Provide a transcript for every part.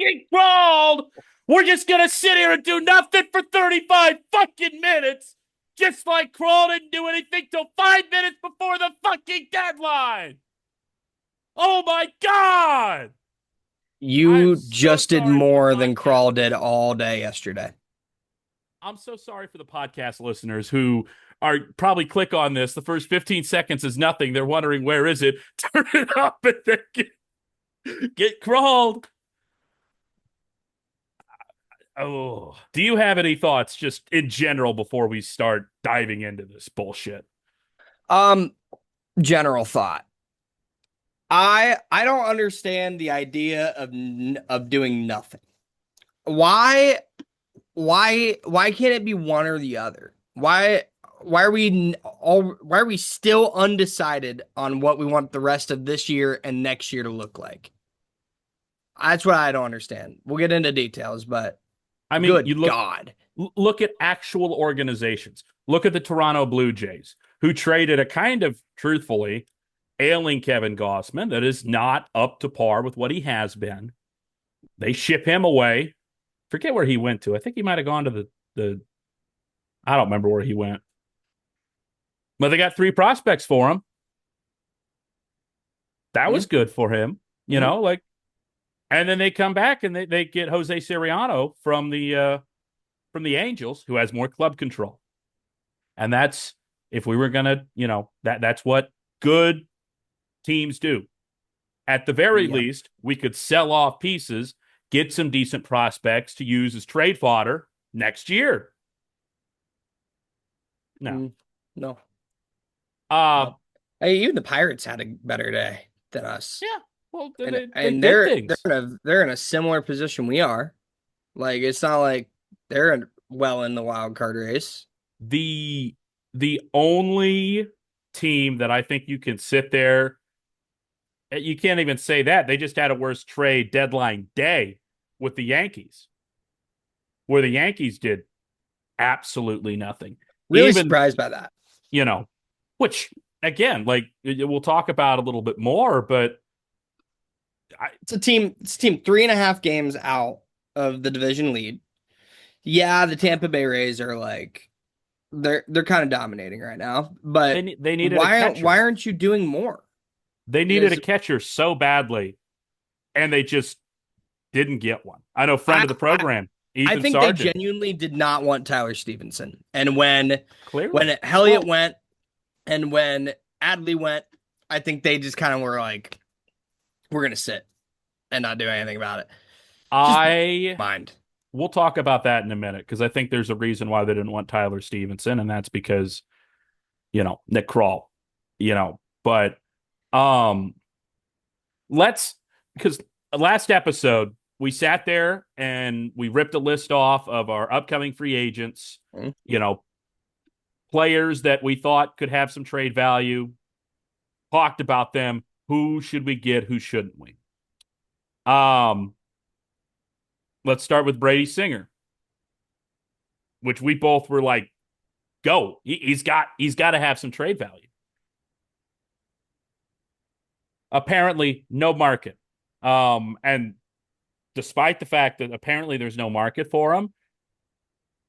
fucking crawled. We're just going to sit here and do nothing for 35 fucking minutes. Just like Crawl didn't do anything till 5 minutes before the fucking deadline. Oh my God. You So just did sorry for the more than podcast Crawl did listeners. all day yesterday. I'm so sorry for the podcast listeners who are probably click on this. The first 15 seconds is nothing. They're wondering, where is it? Turn it up and then get crawled. Oh, do you have any thoughts just in general before we start diving into this bullshit? Um, General thought. I don't understand the idea of doing nothing. Why why can't it be one or the other? Why are we still undecided on what we want the rest of this year and next year to look like? That's what I don't understand. We'll get into details, but I mean, good God. look at actual organizations. Look at the Toronto Blue Jays, who traded a kind of, truthfully, ailing Kevin Gossman that is not up to par with what he has been. They ship him away. Forget where he went to. I think he might have gone to the I don't remember where he went. But they got 3 prospects for him. That was good for him, like. And then they come back and they get Jose Siriano from the Angels, who has more club control. And that's, if we were gonna, that's what good teams do. At the very least, we could sell off pieces, get some decent prospects to use as trade fodder next year. No. No. No. Hey, even the Pirates had a better day than us. Yeah. Well, and did things. they're in a similar position we are. Like, it's not like they're well in the wild card race. The only team that I think you can sit there, you can't even say that. They just had a worse trade deadline day with the Yankees, where the Yankees did absolutely nothing. Really surprised by that. Which, again, like, we'll talk about a little bit more, but it's a team 3.5 games out of the division lead. Yeah, the Tampa Bay Rays are like, they're kind of dominating right now, but they needed a catcher. Why aren't you doing more? They needed a catcher so badly, and they just didn't get one. I know, friend of the program, Ethan I think Sargent. They genuinely did not want Tyler Stevenson. And when Clearly. Elliott went and when Adley went, I think they just kind of were like, we're going to sit and not do anything about it. We'll talk about that in a minute, because I think there's a reason why they didn't want Tyler Stevenson, and that's because, Nick Krall, but because last episode, we sat there and we ripped a list off of our upcoming free agents, players that we thought could have some trade value, talked about them. Who should we get? Who shouldn't we? Let's start with Brady Singer, which we both were like, go. He's got to have some trade value. Apparently, no market. And despite the fact that apparently there's no market for him,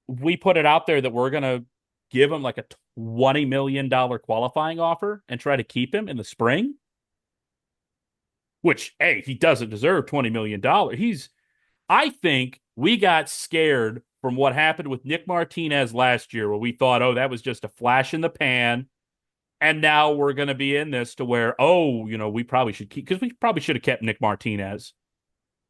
we put it out there that we're going to give him like a $20 million qualifying offer and try to keep him in the spring. Which, hey, he doesn't deserve $20 million. I think we got scared from what happened with Nick Martinez last year, where we thought, oh, that was just a flash in the pan. And now we're going to be in this to where, we probably should keep, because we probably should have kept Nick Martinez.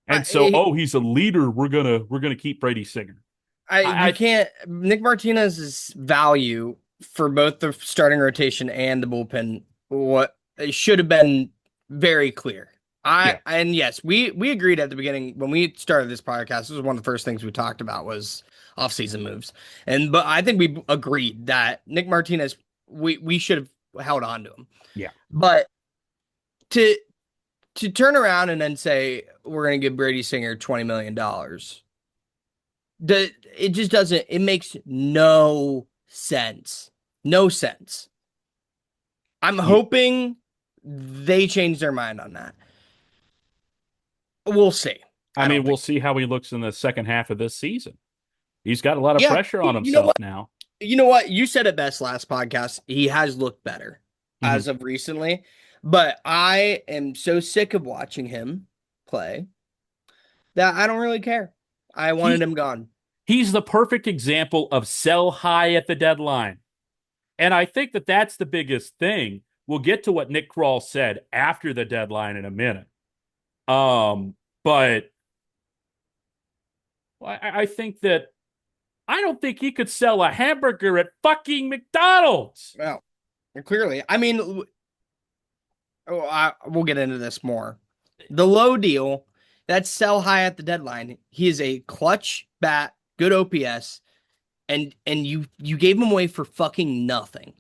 And he's a leader. We're gonna keep Brady Singer. I can't. Nick Martinez's value for both the starting rotation and the bullpen, what it should have been very clear. And yes, we agreed at the beginning when we started this podcast. This was one of the first things we talked about was offseason moves, but I think we agreed that Nick Martinez, we should have held on to him. Yeah, but to turn around and then say we're going to give Brady Singer $20 million, it just doesn't. It makes no sense. No sense. I'm hoping they change their mind on that. We'll see. I I mean, don't we'll think. see how he looks in the second half of this season. He's got a lot of Yeah, pressure on you know himself what? now. You know what? You said it best last podcast. He has looked better Mhm. as of recently, but I am so sick of watching him play that I don't really care. I wanted He him gone. he's the perfect example of sell high at the deadline. And I think that that's the biggest thing. We'll get to what Nick Kroll said after the deadline in a minute. But I think that I don't think he could sell a hamburger at fucking McDonald's. Well, clearly, I mean, we'll get into this more. The low deal, that's sell high at the deadline. He is a clutch bat, good OPS, and you gave him away for fucking nothing.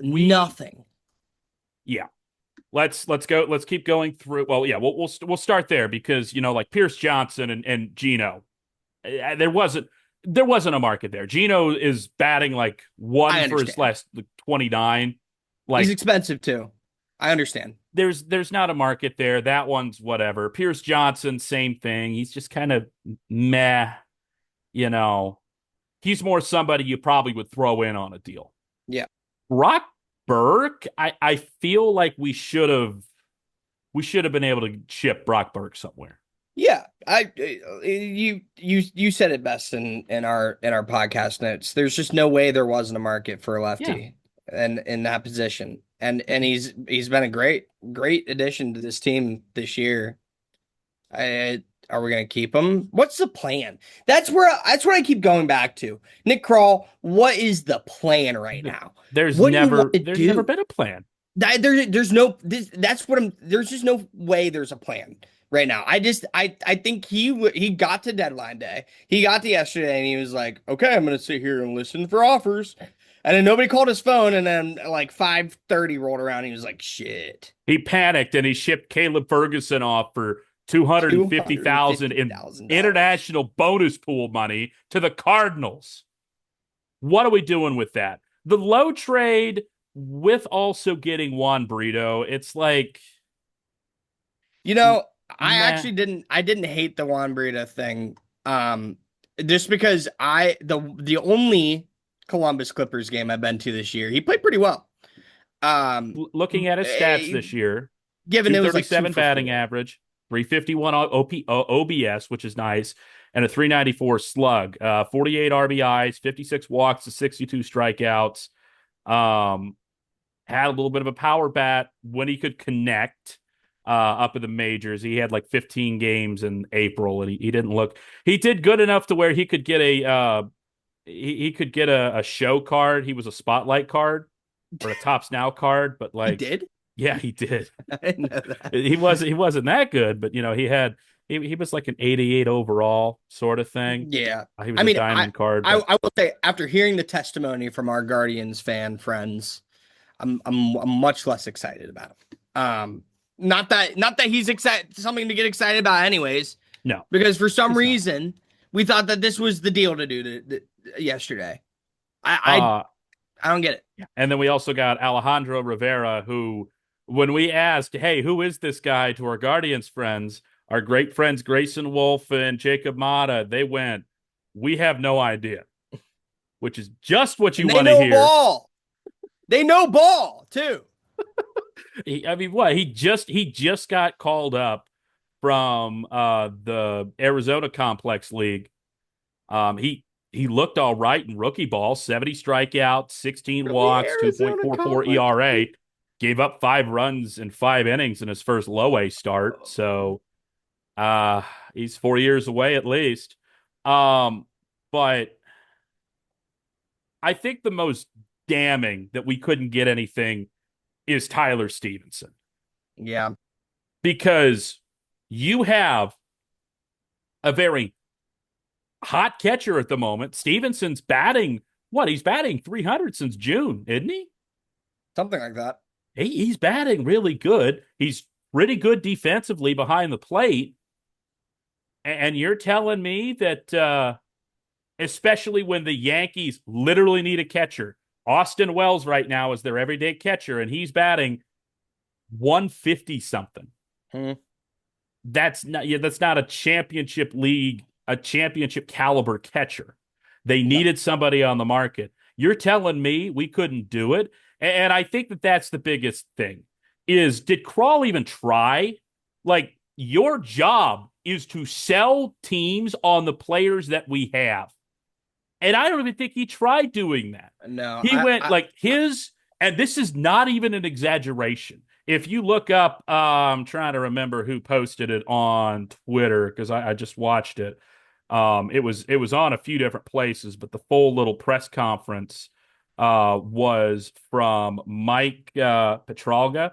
We Nothing. Yeah. Let's go. Let's keep going through. Well, yeah, we'll start there because like Pierce Johnson and Gino, there wasn't a market there. Gino is batting like I one for his understand. last 29. He's Like expensive too. I understand. there's not a market there. That one's whatever. Pierce Johnson, same thing. He's just kind of meh. You know, he's more somebody you probably would throw in on a deal. Yeah. Brock Burke, I feel like we should have been able to ship Brock Burke somewhere. Yeah, you said it best in our podcast notes. There's just no way there wasn't a market for a Yeah. lefty and in that position. And he's been a great addition to this team this year. Are we going to keep him? What's the plan? That's what I keep going back to. Nick Kroll, what is the plan right now? There's What do you want never to there's never do? been a plan. There's no that's what I'm there's just no way there's a plan right now. I think he got to deadline day. He got to yesterday and he was like, "Okay, I'm going to sit here and listen for offers." And then nobody called his phone and then like 5:30 rolled around and he was like, "Shit. He panicked and he shipped Caleb Ferguson off for 250,000 in $250,000. international bonus pool money to the Cardinals. What are we doing with that? The low trade with also getting Juan Brito, it's like You know, meh. I didn't hate the Juan Brita thing. Just because the only Columbus Clippers game I've been to this year, he played pretty well. Um, Looking at his stats eh, this year, Given it was like two 237 for batting four. average, 351 OBS, which is nice, and a 394 slug. 48 RBIs, 56 walks to 62 strikeouts. Had a little bit of a power bat when he could connect up in the majors. He had like 15 games in April, and he didn't look. He did good enough to where he could get he could get a show card. He was a spotlight card or a Tops Now card, but He like, did? yeah, he did. I didn't know that. He wasn't that good, but he was like an 88 overall sort of thing. Yeah. He was I a mean, diamond card, but I will say after hearing the testimony from our Guardians fan friends, I'm much less excited about him. Not that he's excited something to get excited about anyways, no, because for some it's not. reason we thought that this was the deal to do yesterday. I Uh, I don't get it. and then we also got Alejandro Rivera, who, when we asked, hey, who is this guy to our Guardians friends, our great friends Grayson Wolf and Jacob Mata, they went, we have no idea, which is just what you And they want to know hear. ball. They know ball too. I mean, what he just got called up from the Arizona Complex League. He looked all right in rookie ball, 70 strikeouts, 16 From the walks, Arizona 2.44 Complex. ERA. Gave up 5 runs in 5 innings in his first low A start. So he's 4 years away at least. But I think the most damning that we couldn't get anything is Tyler Stevenson, Yeah. because you have a very hot catcher at the moment. Stevenson's batting what? He's batting 300 since June, isn't he? Something like that. He's batting really good. He's pretty good defensively behind the plate. And you're telling me that, especially when the Yankees literally need a catcher, Austin Wells right now is their everyday catcher, and he's batting 150 something. Hmm. that's not a championship league, a championship caliber catcher. They No. needed somebody on the market. You're telling me we couldn't do it? And I think that that's the biggest thing is did Crawl even try? Like your job is to sell teams on the players that we have. And I don't even think he tried doing that. No, He went like his, and this is not even an exaggeration. If you look up, I'm trying to remember who posted it on Twitter because I just watched it. It was on a few different places, but the full little press conference was from Mike Petralga,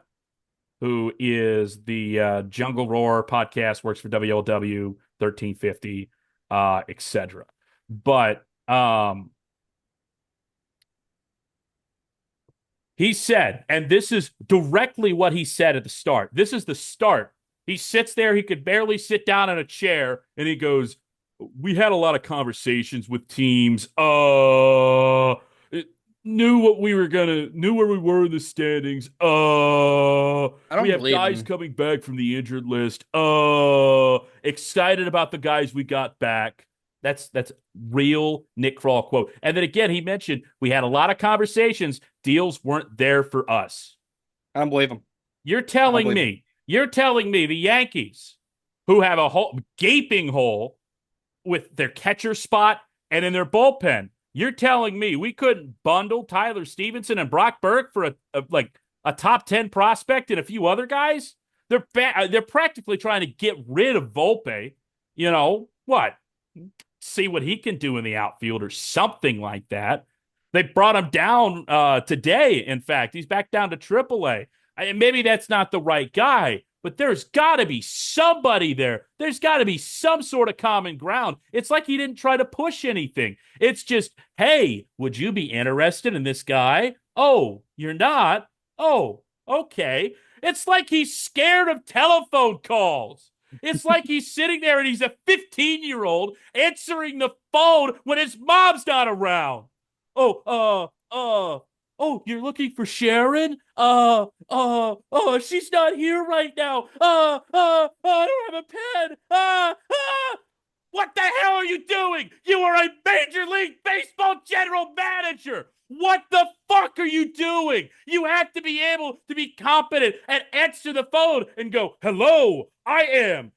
who is the Jungle Roar podcast, works for WLW 1350, etc. But he said, and this is directly what he said at the start. This is the start. He sits there, he could barely sit down in a chair, and he goes, "We had a lot of conversations with teams. Knew where we were in the standings. I don't We have believe guys him. coming back from the injured list. Excited about the guys we got back." That's real Nick Kroll quote. And then again, he mentioned we had a lot of conversations. Deals weren't there for us. I don't believe him. You're I don't telling believe him. me, you're telling me the Yankees, who have a whole gaping hole with their catcher spot and in their bullpen, you're telling me we couldn't bundle Tyler Stevenson and Brock Burke for a top 10 prospect and a few other guys? They're practically trying to get rid of Volpe. You know what? See what he can do in the outfield or something like that. They brought him down today. In fact, he's back down to AAA. And maybe that's not the right guy, but there's got to be somebody there. There's got to be some sort of common ground. It's like he didn't try to push anything. It's just, hey, would you be interested in this guy? Oh, you're not? Oh, okay. It's like he's scared of telephone calls. It's like he's sitting there and he's a 15-year-old answering the phone when his mom's not around. Oh, you're looking for Sharon? She's not here right now. I don't have a pen. What the hell are you doing? You are a Major League Baseball general manager. What the fuck are you doing? You have to be able to be competent and answer the phone and go, "Hello, I am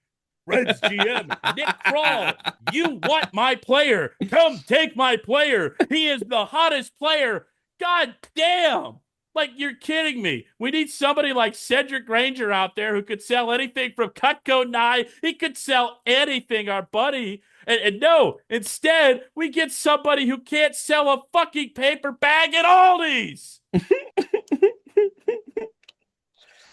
Reds GM Nick Kroll. You want my player? Come take my player. He is the hottest player." God damn. Like, you're kidding me. We need somebody like Cedric Granger out there who could sell anything from Cutco Nye. He could sell anything, our buddy. And no, instead, we get somebody who can't sell a fucking paper bag at Aldi's.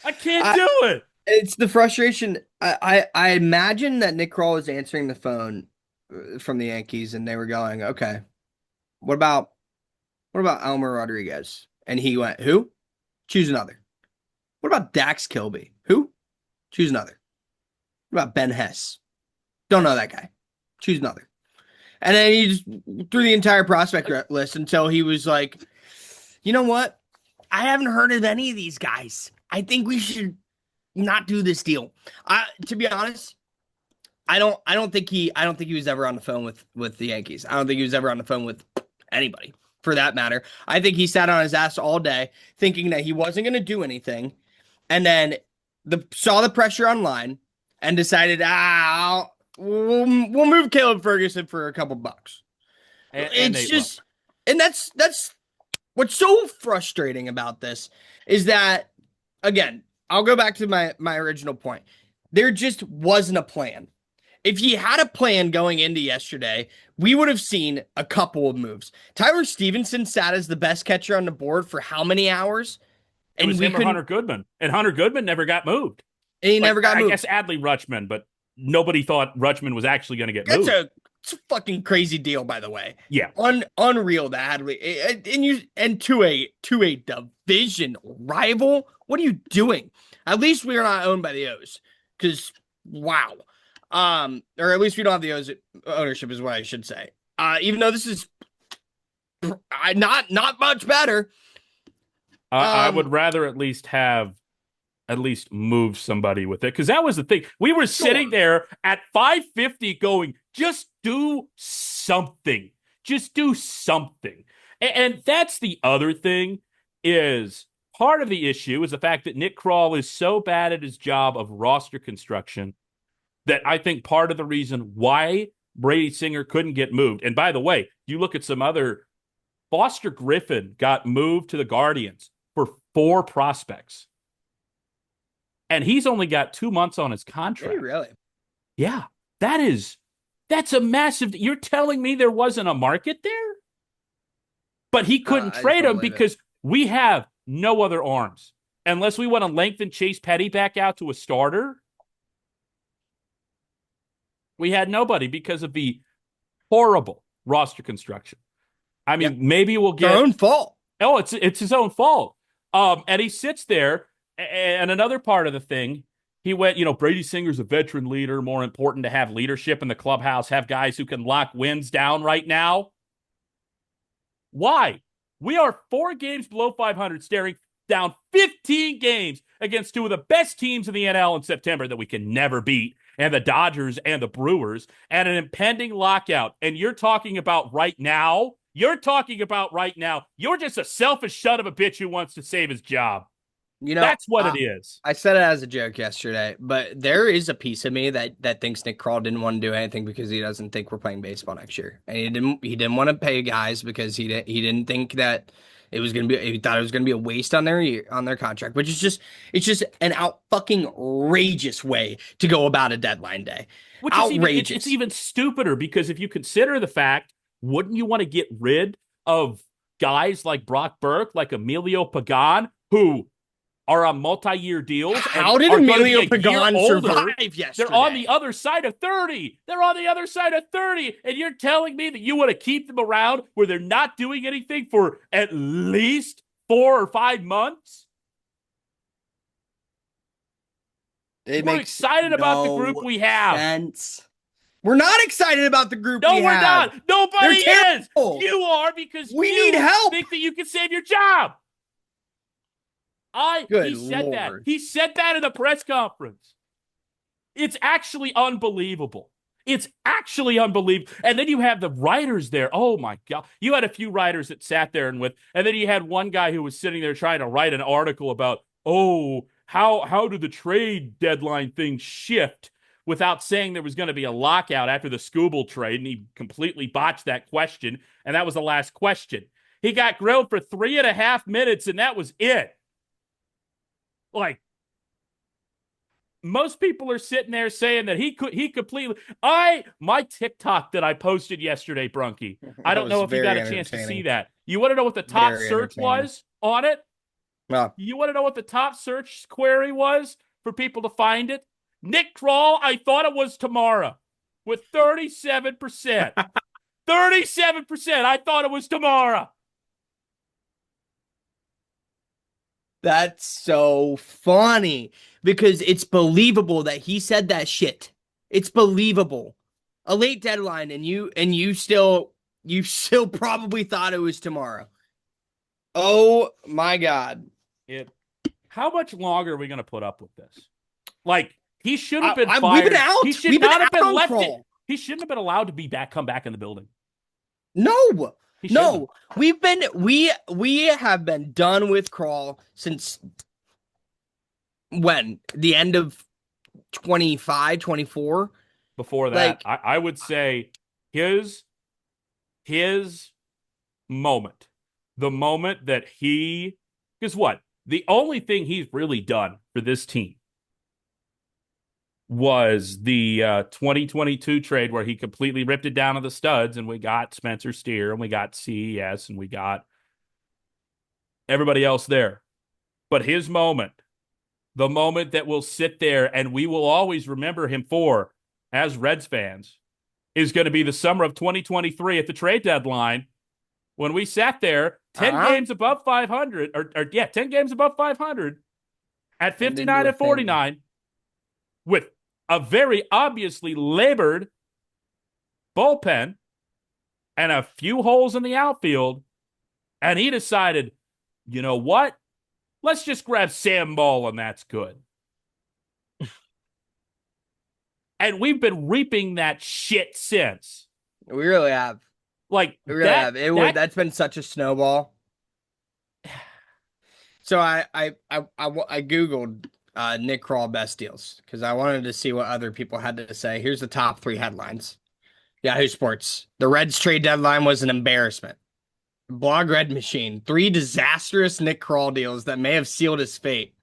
I can't do it. It's the frustration. I imagine that Nick Kroll was answering the phone from the Yankees, and they were going, "Okay, what about Elmer Rodriguez?" And he went, "Who? Choose another." "What about Dax Kilby?" "Who? Choose another." "What about Ben Hess?" "Don't know that guy. Choose another." And then he just threw the entire prospect list until he was like, "You know what? I haven't heard of any of these guys. I think we should not do this deal." To be honest, I don't think he was ever on the phone with the Yankees. I don't think he was ever on the phone with anybody, for that matter. I think he sat on his ass all day thinking that he wasn't going to do anything, and then saw the pressure online and decided, we'll move Caleb Ferguson for a couple bucks. And that's what's so frustrating about this is that, again, I'll go back to my original point. There just wasn't a plan. If he had a plan going into yesterday, we would have seen a couple of moves. Tyler Stevenson sat as the best catcher on the board for how many hours? It was him or Hunter Goodman. And Hunter Goodman never got moved. And he never got moved. I guess Adley Rutschman, but nobody thought Rutschman was actually going to get moved. It's a fucking crazy deal, by the way. Yeah. Unreal that Adley. And to a division rival, what are you doing? At least we are not owned by the O's. Because, wow. Or at least we don't have the O's ownership is what I should say. Even though this is not much better. I would rather at least have at least move somebody with it. Because that was the thing. We were sitting there at 550 going, just do something. Just do something. And that's the other thing is part of the issue is the fact that Nick Krall is so bad at his job of roster construction that I think part of the reason why Brady Singer couldn't get moved. And by the way, you look at some other, Foster Griffin got moved to the Guardians for 4 prospects. And he's only got 2 months on his contract. Hey, really? Yeah. That's a massive, you're telling me there wasn't a market there? But he couldn't trade him because we have no other arms. Unless we want to lengthen Chase Petty back out to a starter. We had nobody because of the horrible roster construction. I mean, maybe we'll get... Their own fault. Oh, it's his own fault. And he sits there, and another part of the thing, he went, Brady Singer's a veteran leader, more important to have leadership in the clubhouse, have guys who can lock wins down right now. Why? We are 4 games below 500, staring down 15 games against 2 of the best teams in the NL in September that we can never beat, and the Dodgers and the Brewers, and an impending lockout. And you're talking about right now? You're just a selfish son of a bitch who wants to save his job. That's what it is. I said it as a joke yesterday, but there is a piece of me that thinks Nick Krall didn't want to do anything because he doesn't think we're playing baseball next year, and he didn't want to pay guys because he didn't think that it was going to be. He thought it was going to be a waste on their contract, which is just an fucking outrageous way to go about a deadline day. Which outrageous. It's even stupider because if you consider the fact, wouldn't you want to get rid of guys like Brock Burke, like Emilio Pagan, who are on multi-year deals? How did Emilio Pagan survive yesterday? They're on the other side of 30. And you're telling me that you want to keep them around where they're not doing anything for at least 4 or 5 months? We're excited about the group we have. Sense. We're not excited about the group we have. No, we're not. Nobody is. You are because we need help. Think that you can save your job. He said Lord. that. He said that in the press conference. It's actually unbelievable. And then you have the writers there. Oh my God. You had a few writers that sat there and then you had one guy who was sitting there trying to write an article about, how did the trade deadline thing shift without saying there was going to be a lockout after the Skubal trade, and he completely botched that question, and that was the last question. He got grilled for 3.5 minutes, and that was it. Like, most people are sitting there saying that he completely... My TikTok that I posted yesterday, Brunke, I don't know if you got a chance to see that. You want to know what the top search was on it? No. You want to know what the top search query was for people to find it? Nick Krall, I thought it was tomorrow, with 37%. 37%, I thought it was tomorrow. That's so funny because it's believable that he said that shit. It's believable. A late deadline and you still probably thought it was tomorrow. Oh my God. How much longer are we going to put up with this? Like, he should have been fired. We've been out. He should not have been left. He shouldn't have been allowed to come back in the building. No. We have been done with Krall since when? The end of 25, 24? Before that, I would say his moment, the moment that because what? The only thing he's really done for this team was the 2022 trade where he completely ripped it down to the studs, and we got Spencer Steer, and we got CES, and we got everybody else there. But his moment, the moment that we'll sit there and we will always remember him for, as Reds fans, is going to be the summer of 2023 at the trade deadline when we sat there 10 games above 500, 10 games above 500 at 59 and 49 with a very obviously labored bullpen and a few holes in the outfield. And he decided, you know what? Let's just grab Sam Ball and that's good. And we've been reaping that shit since. We really have. Like We really have. That's been such a snowball. So I Googled Nick Krall best deals because I wanted to see what other people had to say. Here's the top 3 headlines. Yahoo Sports. The Reds trade deadline was an embarrassment. Blog Red Machine. 3 disastrous Nick Krall deals that may have sealed his fate.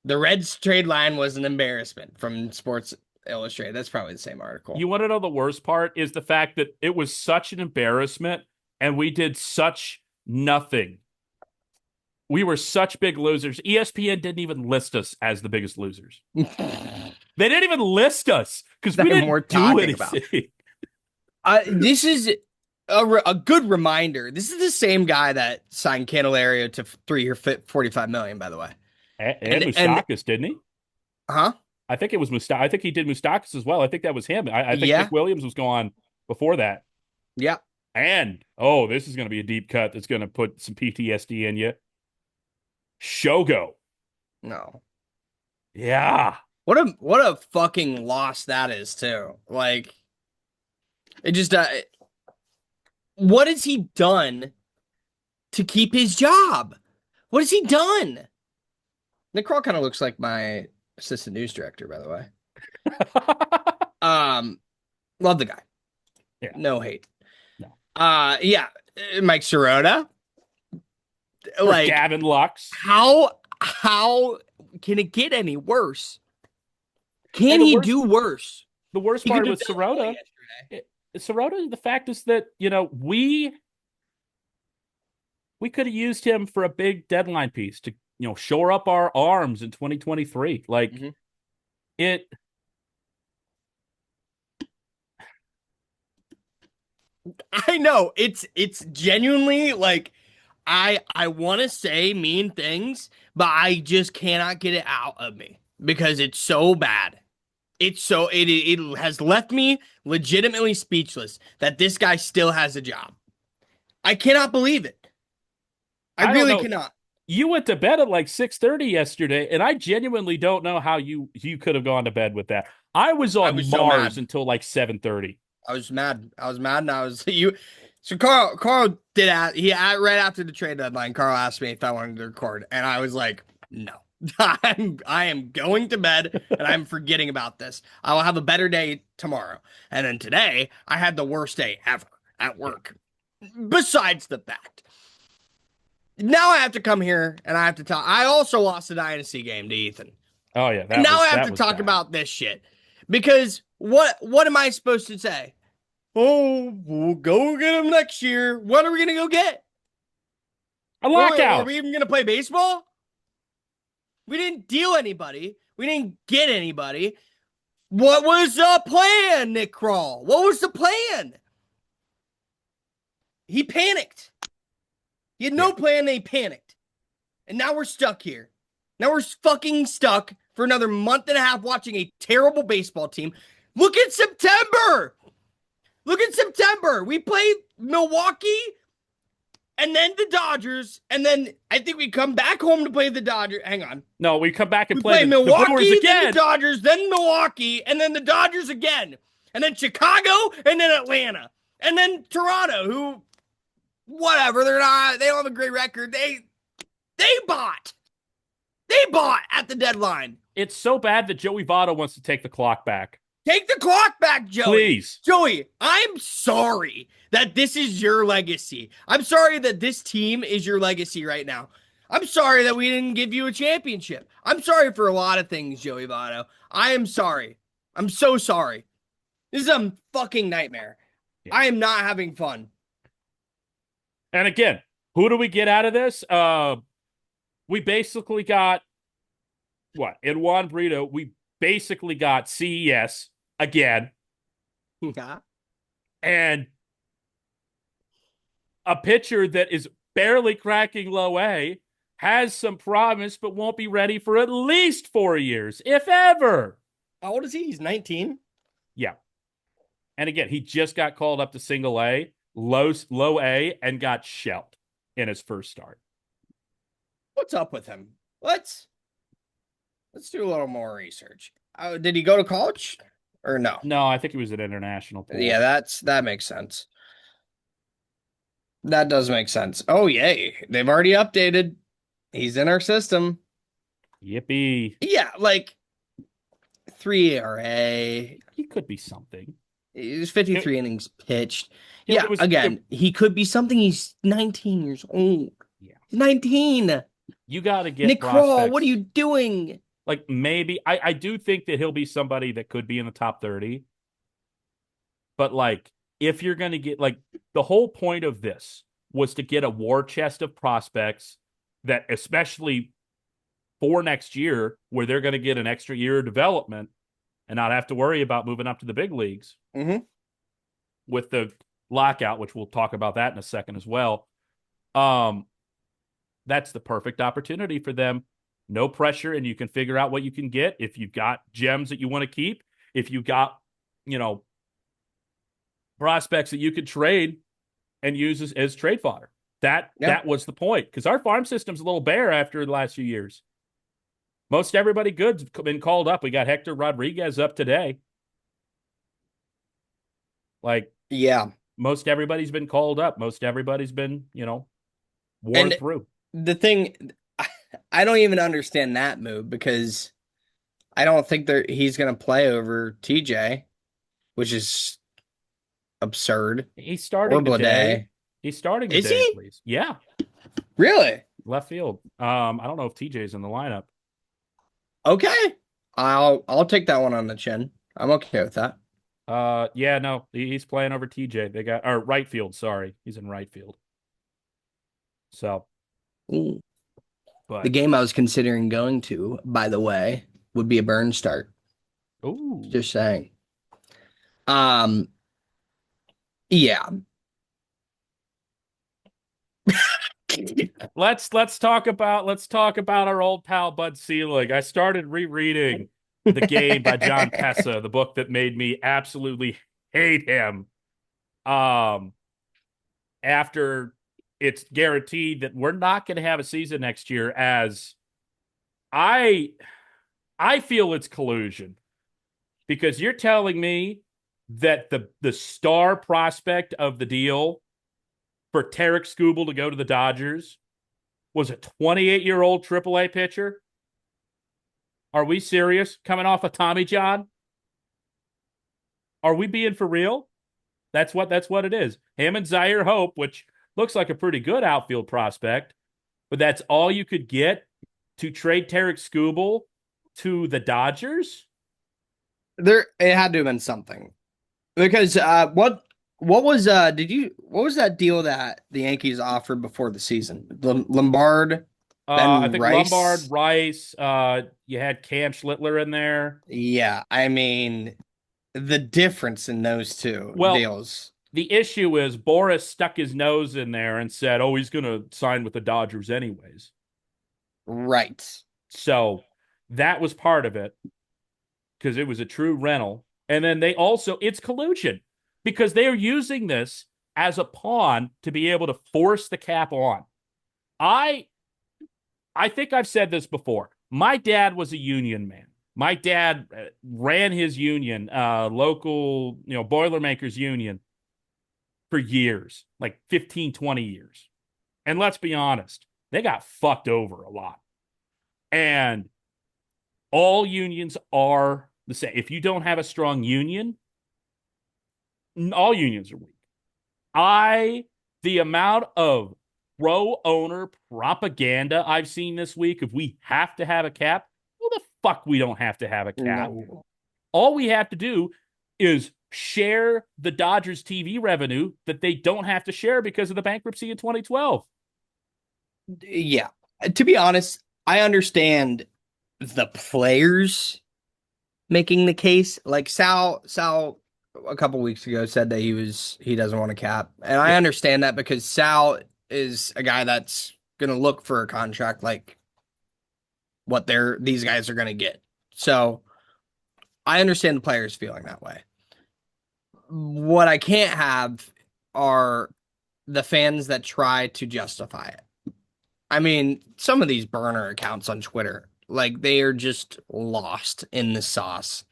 The Reds trade line was an embarrassment from Sports Illustrated. That's probably the same article. You want to know the worst part is the fact that it was such an embarrassment and we did such nothing. We were such big losers. ESPN didn't even list us as the biggest losers. They didn't even list us because we didn't do anything. This is a good reminder. This is the same guy that signed Candelario to 3-year $45 million, by the way. And Moustakas, didn't he? Huh? I think it was Moustakas. I think he did Moustakas as well. I think that was him. I think Nick Williams was gone before that. Yeah. And, this is going to be a deep cut that's going to put some PTSD in you. Shogo. No. Yeah. What a fucking loss that is, too. Like, it just... what has he done to keep his job? What has he done? Nick Krall kind of looks like my assistant news director, by the way. Love the guy. Yeah. No hate. No. Yeah. Mike Sirota. Like Gavin Lux. How can it get any worse? Can he do worse? The worst part with Sirota. Sirota, the fact is that, we could have used him for a big deadline piece to, shore up our arms in 2023. Like, I know it's genuinely like I want to say mean things, but I just cannot get it out of me because it's so bad. It has left me legitimately speechless that this guy still has a job. I cannot believe it. I really cannot. You went to bed at like 6:30 yesterday, and I genuinely don't know how you could have gone to bed with that. I was on Mars until like 7:30. I was mad, and I was you. So Carl did right after the trade deadline. Carl asked me if I wanted to record, and I was like, no. I am going to bed and I'm forgetting about this. I will have a better day tomorrow. And then today, I had the worst day ever at work. Besides the fact. Now I have to come here and I have to talk. I also lost a dynasty game to Ethan. Oh, yeah. Now I have to talk about this shit. Because what am I supposed to say? Oh, we'll go get him next year. What are we going to go get? A lockout. Are we even going to play baseball? We didn't deal anybody. We didn't get anybody. What was the plan, Nick Krall? What was the plan? He panicked. He had no plan, and he panicked. And now we're stuck here. Now we're fucking stuck for another month and a half watching a terrible baseball team. Look at September. We played Milwaukee and then the Dodgers, and then I think we come back home to play the Dodgers. Hang on. No, we come back and play Milwaukee, the Brewers again. Then the Dodgers, then Milwaukee, and then the Dodgers again. And then Chicago, and then Atlanta. And then Toronto, who, whatever, they don't have a great record. They bought. They bought at the deadline. It's so bad that Joey Votto wants to take the clock back. Take the clock back, Joey. Please. Joey, I'm sorry that this is your legacy. I'm sorry that this team is your legacy right now. I'm sorry that we didn't give you a championship. I'm sorry for a lot of things, Joey Votto. I am sorry. I'm so sorry. This is a fucking nightmare. Yeah. I am not having fun. And again, who do we get out of this? We basically got, in Juan Brito, we basically got CES again. Yeah. And a pitcher that is barely cracking low A, has some promise, but won't be ready for at least 4 years, if ever. How old is he? He's 19. Yeah. And again, he just got called up to single A, low A, and got shelled in his first start. what's up with him. Let's do a little more research. Did he go to college or no? No, I think he was an international pool. Yeah, that makes sense. That does make sense. Oh, yay. They've already updated. He's in our system. Yippee. Yeah, like 3 ERA. He could be something. He's 53 innings pitched. It Yeah, was- again, he could be something. He's 19 years old. Yeah. He's 19. You got to get Nick prospects. Krall, what are you doing? Like maybe I do think that he'll be somebody that could be in the top 30. But like if you're going to get like the whole point of this was to get a war chest of prospects that especially for next year where they're going to get an extra year of development and not have to worry about moving up to the big leagues with the lockout, which we'll talk about that in a second as well. That's the perfect opportunity for them. No pressure, and you can figure out what you can get. If you've got gems that you want to keep, if you've got, prospects that you could trade and use as trade fodder. That was the point. Because our farm system's a little bare after the last few years. Most everybody good's been called up. We got Hector Rodriguez up today. Most everybody's been called up. Most everybody's been, worn through. The thing, I don't even understand that move because I don't think he's going to play over TJ, which is absurd. He's starting today. He's starting today. Is he? Please. Yeah. Really? Left field. I don't know if TJ's in the lineup. Okay. I'll take that one on the chin. I'm okay with that. Yeah, no, he's playing over TJ. They got right field. Sorry, he's in right field. So, but the game I was considering going to, by the way, would be a burn start. Ooh, just saying. Yeah. Let's talk about our old pal Bud Selig. I started rereading The Game by John Pessa, the book that made me absolutely hate him. After it's guaranteed that we're not going to have a season next year, as I feel it's collusion, because you're telling me that the star prospect of the deal for Tarik Skubal to go to the Dodgers was a 28-year-old AAA pitcher? Are we serious? Coming off of Tommy John? Are we being for real? That's what it is. Him and Zaire Hope, which looks like a pretty good outfield prospect, but that's all you could get to trade Tarik Skubal to the Dodgers? It had to have been something. Because what was that deal that the Yankees offered before the season? Lombard, I think Rice? Lombard, Rice, you had Cam Schlittler in there. Yeah, I mean, the difference in those two deals. The issue is Boris stuck his nose in there and said, oh, he's going to sign with the Dodgers anyways. Right. So that was part of it because it was a true rental. And then it's collusion because they are using this as a pawn to be able to force the cap on. I think I've said this before. My dad was a union man. My dad ran his union, local, Boilermakers union for years, like 15, 20 years. And let's be honest, they got fucked over a lot. And all unions are the same. If you don't have a strong union, all unions are weak. The amount of pro-owner propaganda I've seen this week, if we have to have a cap, well, the fuck we don't have to have a cap. No. All we have to do is share the Dodgers TV revenue that they don't have to share because of the bankruptcy in 2012. Yeah. To be honest, I understand the players making the case. Like Sal a couple weeks ago said that he doesn't want a cap. And I understand that because Sal is a guy that's going to look for a contract like what these guys are going to get. So I understand the players feeling that way. What I can't have are the fans that try to justify it. I mean, some of these burner accounts on Twitter, like they are just lost in the sauce.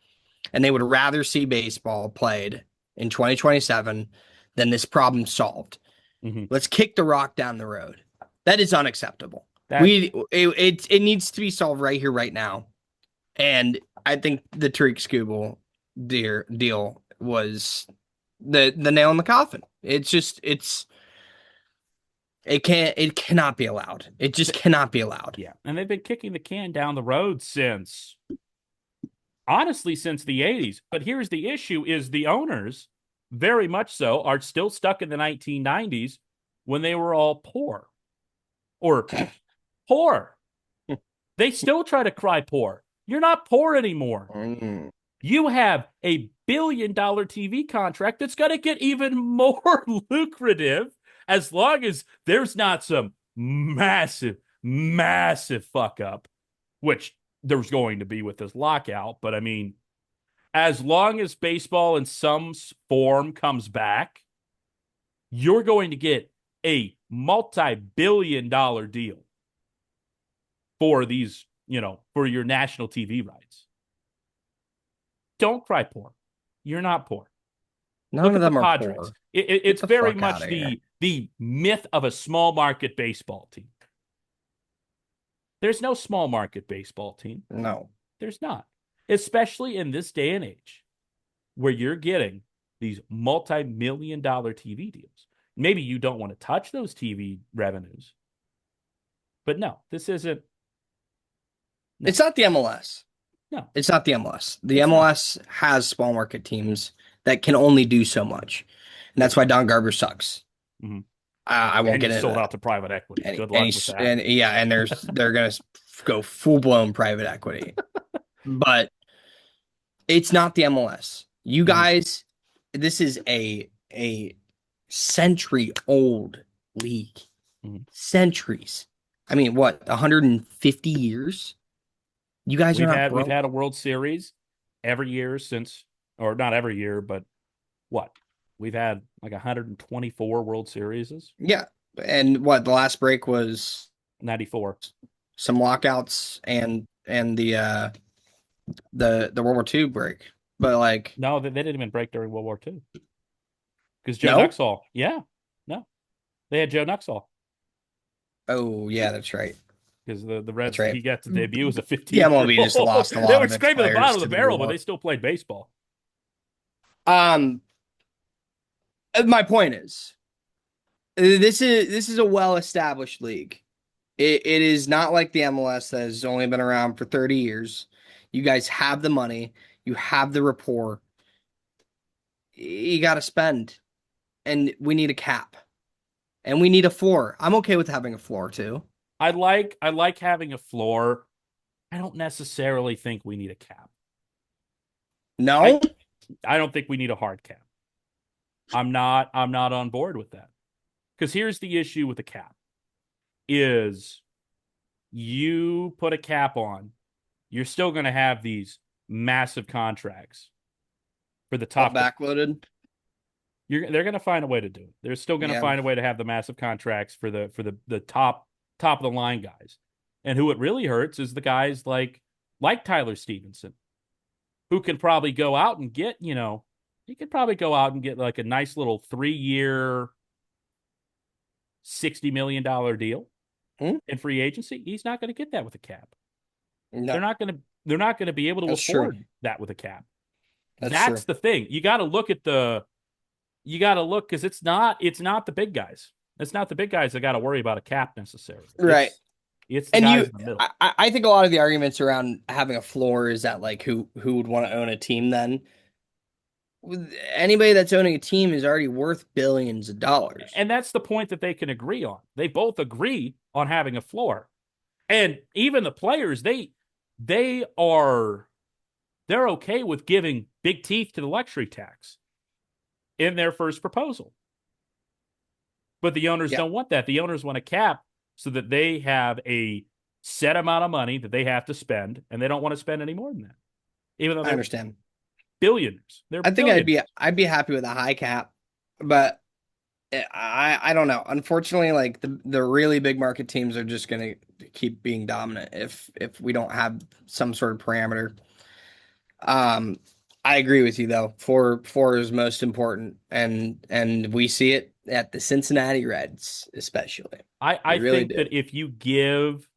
And they would rather see baseball played in 2027 than this problem solved. Mm-hmm. Let's kick the rock down the road. That is unacceptable. That It needs to be solved right here, right now. And I think the Tarik Skubal deal was the nail in the coffin. It cannot be allowed. It just cannot be allowed. Yeah. And they've been kicking the can down the road honestly, since the 80s. But here's the issue is the owners, very much so, are still stuck in the 1990s when they were all poor. Or poor. They still try to cry poor. You're not poor anymore. Mm. You have a $1 billion TV contract that's going to get even more lucrative as long as there's not some massive, massive fuck up, which there's going to be with this lockout. But I mean, as long as baseball in some form comes back, you're going to get a multi-billion-dollar deal for these, for your national TV rights. Don't cry poor. You're not poor. None of them the are Padres. poor. It's very much the myth of a small market baseball team. There's no small market baseball team. No. There's not. Especially in this day and age where you're getting these multi-million-dollar TV deals. Maybe you don't want to touch those TV revenues. But no, this isn't. No. It's not the MLS. No. It's not the MLS. The MLS has small market teams that can only do so much. And that's why Don Garber sucks. Mm-hmm. I won't get into sold that. out to private equity. Good luck with that. And they're going to go full-blown private equity. But it's not the MLS. You guys, this is a century-old league. Mm-hmm. Centuries. I mean, what, 150 years? You guys we've had a World Series every year since, or not every year, but what? We've had like 124 World Series. Yeah. And what, the last break was 94. Some lockouts and the World War II break. But like no, they didn't even break during World War II. Because Joe Nuxhall. Yeah. No. They had Joe Nuxhall. Oh, yeah, that's right. Because the Reds, he got to debut as a 15. The MLB just lost a lot. They were scraping the bottom of the barrel, but they still played baseball. My point is, this is a well-established league. It is not like the MLS that has only been around for 30 years. You guys have the money. You have the rapport. You got to spend. And we need a cap. And we need a floor. I'm okay with having a floor, too. I like having a floor. I don't necessarily think we need a cap. No? I don't think we need a hard cap. I'm not on board with that. Because here's the issue with the cap. Is you put a cap on, you're still going to have these massive contracts for the top. Backloaded? They're going to find a way to do it. They're still going to find a way to have the massive contracts for the top of the line guys. And who it really hurts is the guys like Tyler Stevenson, who can probably go out and get, he could probably go out and get like a nice little 3-year, $60 million deal in free agency. He's not going to get that with a cap. No. They're not going to be able to afford that with a cap. That's the thing. You got to look because it's not the big guys. It's not the big guys that got to worry about a cap necessarily. Right. It's the guys in the middle. I think a lot of the arguments around having a floor is that like who would want to own a team then? Anybody that's owning a team is already worth billions of dollars. And that's the point that they can agree on. They both agree on having a floor. And even the players, they're okay with giving big teeth to the luxury tax in their first proposal. But the owners don't want that. The owners want a cap so that they have a set amount of money that they have to spend, and they don't want to spend any more than that. Even though I understand. Billionaires. I'd be happy with a high cap, but I don't know. Unfortunately, like the really big market teams are just going to keep being dominant if we don't have some sort of parameter. Um, I agree with you though. Four is most important, and we see it at the Cincinnati Reds, especially. I We really think do. that if you give,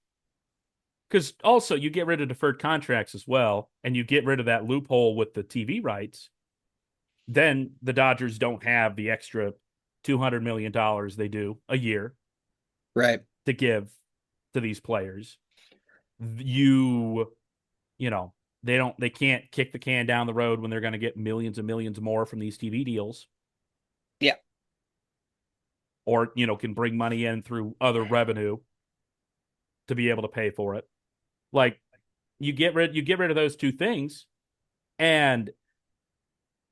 because also you get rid of deferred contracts as well, and you get rid of that loophole with the TV rights, then the Dodgers don't have the extra $200 million they do a year Right. to give to these players. You, you know, they can't kick the can down the road when they're going to get millions and millions more from these TV deals, Yeah. or can bring money in through other revenue to be able to pay for it. Like you get rid of those two things, and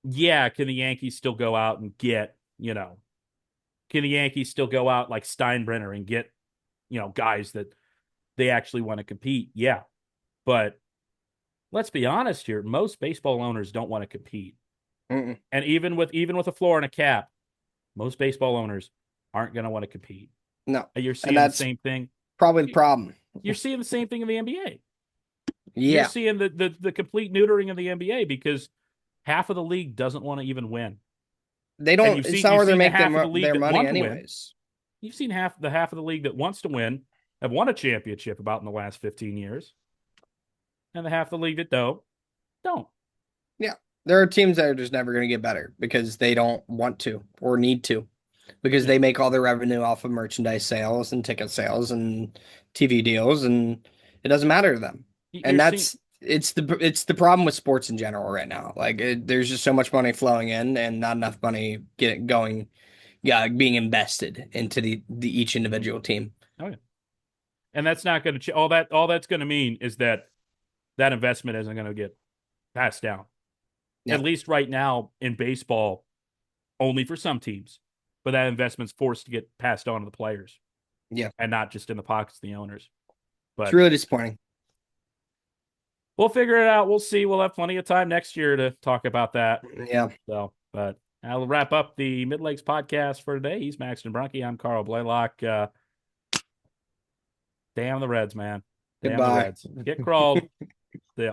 yeah, can the Yankees still go out and get, can the Yankees still go out like Steinbrenner and get, guys that they actually want to compete? Yeah. But let's be honest here, most baseball owners don't want to compete. Mm-mm. And even with a floor and a cap, most baseball owners aren't going to want to compete. No. You're And seeing the that's same thing. probably the problem. You're seeing the same thing in the NBA. You're Yeah. seeing the complete neutering of the NBA because half of the league doesn't want to even win. They And don't, it's not you've where they seen the make half of the league their that money want to win. anyways. You've seen half of the league that wants to win have won a championship about in the last 15 years. And the half of the league that don't. Yeah. There are teams that are just never going to get better because they don't want to or need to, because Yeah. they make all their revenue off of merchandise sales and ticket sales and TV deals, and it doesn't matter to them. And You're seeing it's the problem with sports in general right now. Like there's just so much money flowing in and not enough money getting going, yeah, being invested into the each individual team. oh yeah. And that's not going to all that's going to mean is that investment isn't going to get passed down. Yeah. At least right now in baseball, only for some teams. But that investment's forced to get passed on to the players. Yeah. And not just in the pockets of the owners. It's But really disappointing. we'll figure it out. We'll see. We'll have plenty of time next year to talk about that. Yeah. So, but I'll wrap up the MidLegs podcast for today. He's Maxton Brunke. I'm Carl Blalock. Damn the Reds, man. Damn the Goodbye. Reds. Get crawled. Yeah.